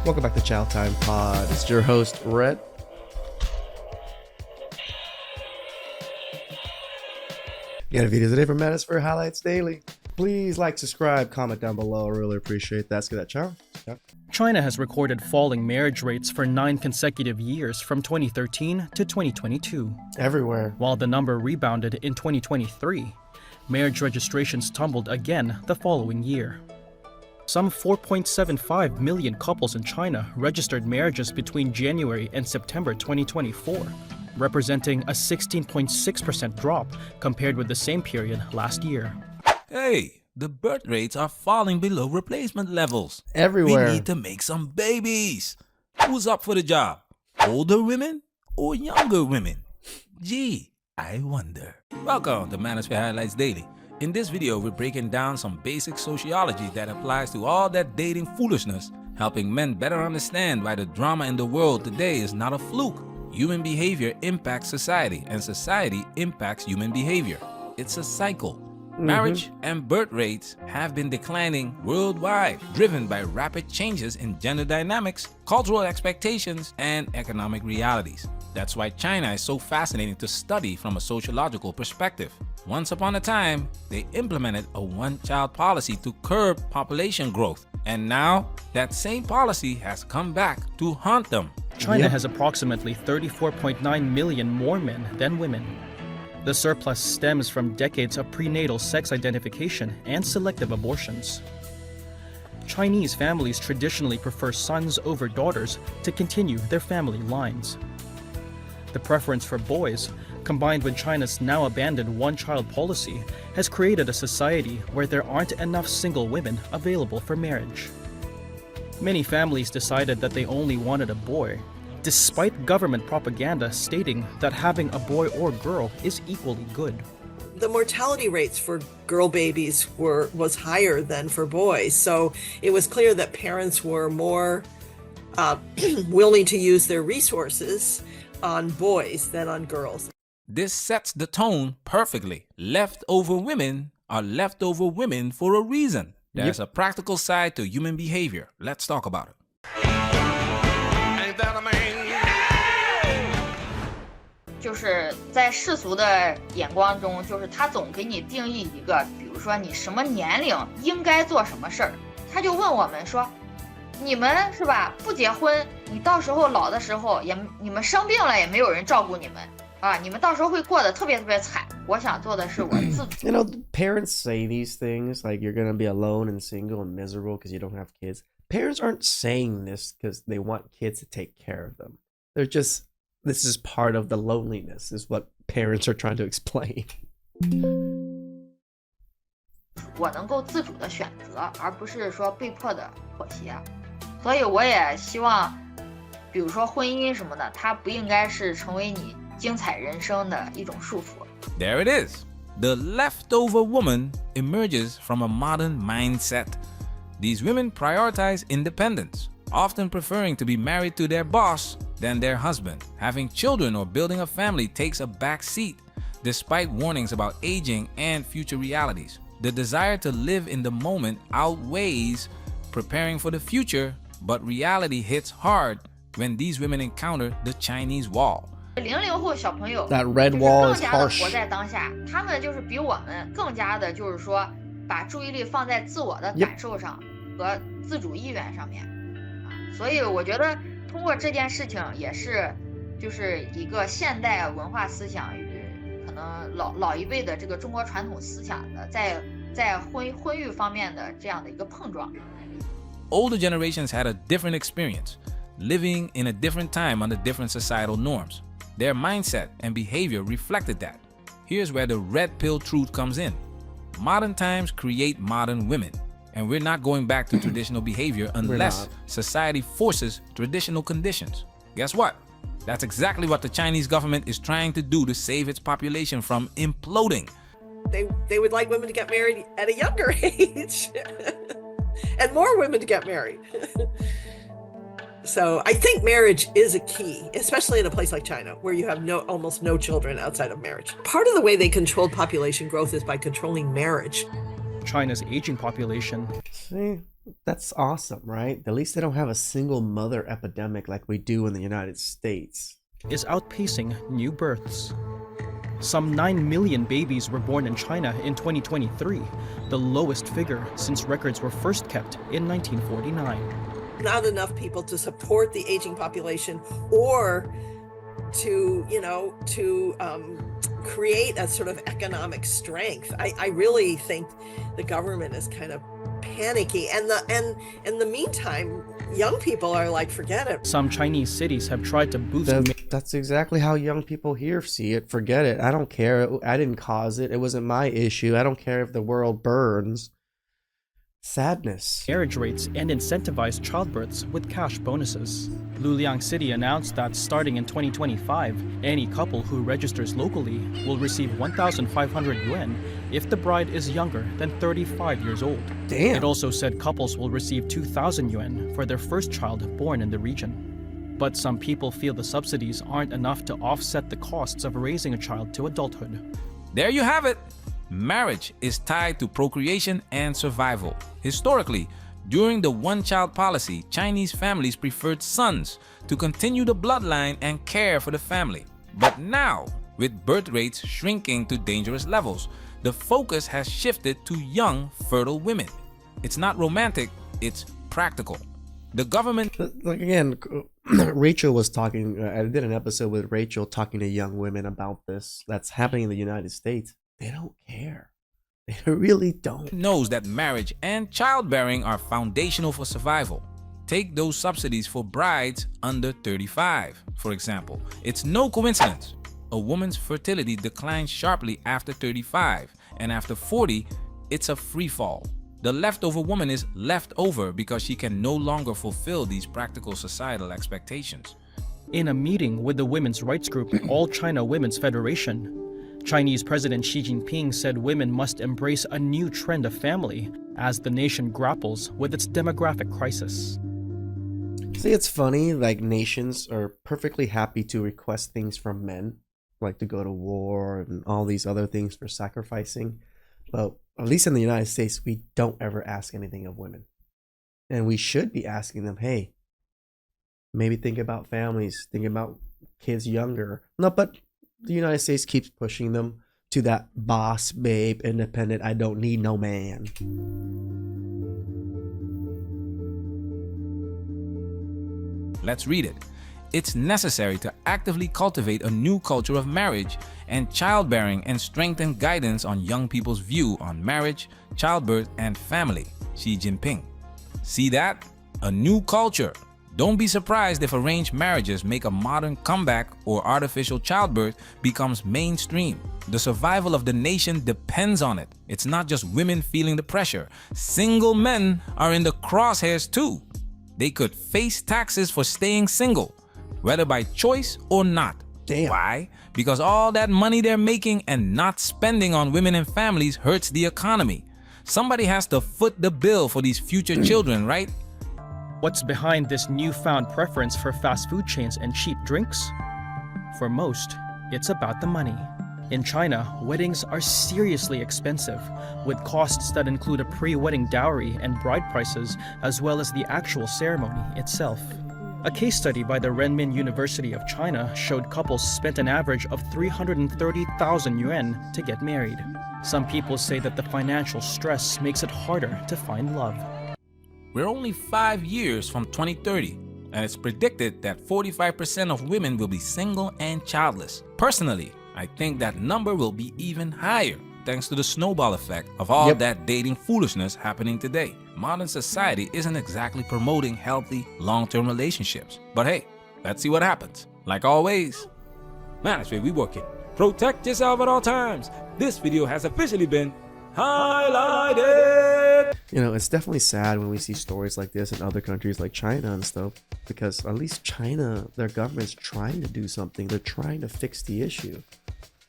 Welcome back to Chow Time Pod. It's your host, Red. You got a video today from Manosphere Highlights Daily. Please like, subscribe, comment down below. I really appreciate that. Let's get that chow. China has recorded falling marriage rates for 9 consecutive years from 2013 to 2022. Everywhere. While the number rebounded in 2023, marriage registrations tumbled again the following year. Some 4.75 million couples in China registered marriages between January and September 2024, representing a 16.6% drop compared with the same period last year. Hey, the birth rates are falling below replacement levels. Everywhere. We need to make some babies. Who's up for the job? Older women or younger women? Gee, I wonder. Welcome to Manosphere Highlights Daily. In this video, we're breaking down some basic sociology that applies to all that dating foolishness, helping men better understand why the drama in the world today is not a fluke. Human behavior impacts society, and society impacts human behavior. It's a cycle. Marriage and birth rates have been declining worldwide, driven by rapid changes in gender dynamics, cultural expectations, and economic realities. That's why China is so fascinating to study from a sociological perspective. Once upon a time, they implemented a one-child policy to curb population growth, and now that same policy has come back to haunt them. China has approximately 34.9 million more men than women. The surplus stems from decades of prenatal sex identification and selective abortions. Chinese families traditionally prefer sons over daughters to continue their family lines. The preference for boys, combined with China's now abandoned one-child policy, has created a society where there aren't enough single women available for marriage. Many families decided that they only wanted a boy, despite government propaganda stating that having a boy or girl is equally good. The mortality rates for girl babies was higher than for boys, so it was clear that parents were more willing to use their resources on boys than on girls. This sets the tone perfectly. Leftover women are leftover women for a reason. There's a practical side to human behavior. Let's talk about it. Ain't that a man? 就是在世俗的眼光中，就是他总给你定义一个，比如说你什么年龄应该做什么事儿，他就问我们说，你们是吧？不结婚，你到时候老的时候你们生病了也没有人照顾你们啊，你们到时候会过得特别特别惨。我想做的是我自主。You know, parents say these things like you're gonna be alone and single and miserable because you don't have kids. Parents aren't saying this because they want kids to take care of them. They're just, this is part of the loneliness, is what parents are trying to explain. 我能够自主的选择，而不是说被迫的妥协。所以我也希望，比如说婚姻什么的，它不应该是成为你精彩人生的一种束缚。 There it is. The leftover woman emerges from a modern mindset. These women prioritize independence, often preferring to be married to their boss than their husband. Having children or building a family takes a back seat, despite warnings about aging and future realities. The desire to live in the moment outweighs preparing for the future, but reality hits hard when these women encounter the Chinese wall. 00后小朋友 That red wall is 更加的 harsh. 活在当下，他们就是比我们更加的，就是说把注意力放在自我的感受上和自主意愿上面啊。所以我觉得通过这件事情也是，就是一个现代文化思想与可能老一辈的这个中国传统思想的在婚育方面的这样的一个碰撞。 Older generations had a different experience, living in a different time under different societal norms. Their mindset and behavior reflected that. Here's where the red pill truth comes in. Modern times create modern women, and we're not going back to traditional behavior unless society forces traditional conditions. Guess what? That's exactly what the Chinese government is trying to do to save its population from imploding. They would like women to get married at a younger age and more women to get married. So I think marriage is a key, especially in a place like China, where you have almost no children outside of marriage. Part of the way they controlled population growth is by controlling marriage. China's aging population. See, That's awesome, right? At least they don't have a single mother epidemic like we do in the United States. Is outpacing new births. Some 9 million babies were born in China in 2023, the lowest figure since records were first kept in 1949. Not enough people to support the aging population or to, create a sort of economic strength. I really think the government is kind of panicky. And in the meantime, young people are like, forget it. Some Chinese cities have tried to boost. That's exactly how young people here see it. Forget it. I don't care. I didn't cause it. It wasn't my issue. I don't care if the world burns. Sadness. Marriage rates and incentivize childbirths with cash bonuses. Luliang City announced that starting in 2025, any couple who registers locally will receive 1,500 yuan if the bride is younger than 35 years old. Damn. It also said couples will receive 2,000 yuan for their first child born in the region. But some people feel the subsidies aren't enough to offset the costs of raising a child to adulthood. There you have it. Marriage is tied to procreation and survival. Historically, during the one-child policy, Chinese families preferred sons to continue the bloodline and care for the family. But now, with birth rates shrinking to dangerous levels, the focus has shifted to young, fertile women. It's not romantic, it's practical. The government... Like again, Rachel was talking, I did an episode with Rachel talking to young women about this. That's happening in the United States. They don't care. They really don't. Knows that marriage and childbearing are foundational for survival. Take those subsidies for brides under 35, for example. It's no coincidence. A woman's fertility declines sharply after 35, and after 40, it's a free fall. The leftover woman is left over because she can no longer fulfill these practical societal expectations. In a meeting with the women's rights group All China Women's Federation, Chinese President Xi Jinping said women must embrace a new trend of family as the nation grapples with its demographic crisis. See, it's funny, like nations are perfectly happy to request things from men, like to go to war and all these other things for sacrificing. But at least in the United States, we don't ever ask anything of women. And we should be asking them, hey, maybe think about families, think about kids younger. No, but the United States keeps pushing them to that boss, babe, independent, I don't need no man. Let's read it. It's necessary to actively cultivate a new culture of marriage and childbearing and strengthen guidance on young people's view on marriage, childbirth, and family. Xi Jinping. See that? A new culture. Don't be surprised if arranged marriages make a modern comeback or artificial childbirth becomes mainstream. The survival of the nation depends on it. It's not just women feeling the pressure. Single men are in the crosshairs too. They could face taxes for staying single, whether by choice or not. Damn. Why? Because all that money they're making and not spending on women and families hurts the economy. Somebody has to foot the bill for these future children, right? What's behind this newfound preference for fast food chains and cheap drinks? For most, it's about the money. In China, weddings are seriously expensive, with costs that include a pre-wedding dowry and bride prices, as well as the actual ceremony itself. A case study by the Renmin University of China showed couples spent an average of 330,000 yuan to get married. Some people say that the financial stress makes it harder to find love. We're only 5 years from 2030, and it's predicted that 45% of women will be single and childless. Personally, I think that number will be even higher thanks to the snowball effect of all that dating foolishness happening today. Modern society isn't exactly promoting healthy, long-term relationships. But hey, let's see what happens. Like always, management, we working. Protect yourself at all times. This video has officially been highlighted. You know, it's definitely sad when we see stories like this in other countries like China and stuff, because at least China, their government's trying to do something. They're trying to fix the issue.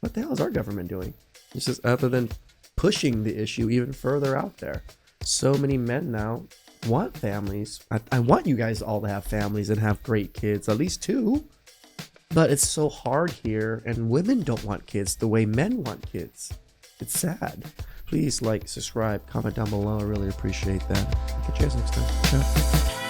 What the hell is our government doing? It's just other than pushing the issue even further out there. So many men now want families. I want you guys all to have families and have great kids, at least 2. But it's so hard here, and women don't want kids the way men want kids. It's sad. Please like, subscribe, comment down below. I really appreciate that. Catch you guys next time. Ciao.